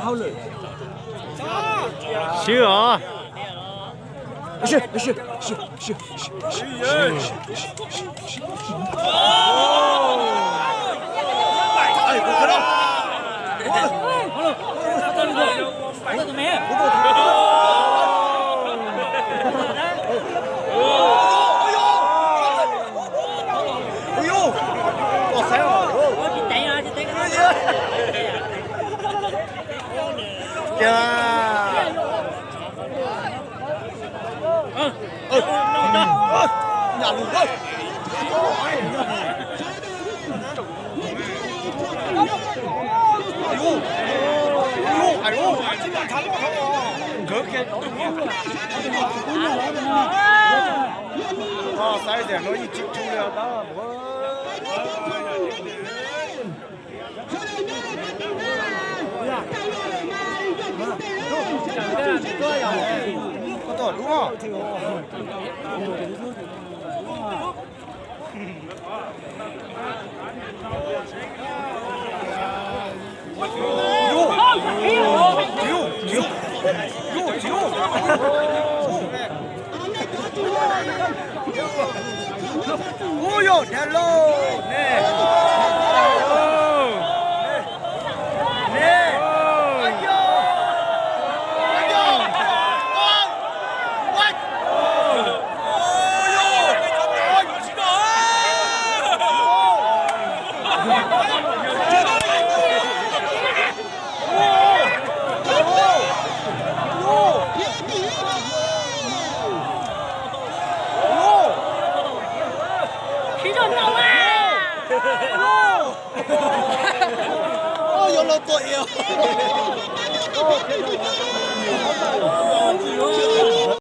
好了。行啊。是。哎，不可能！好了，这都没。nhà lùi thôi. 아이고, 그렇게 사이즈 너희 집 줄여다 뭐. 또 누가? 오요 델로 네. 연락 또 해요.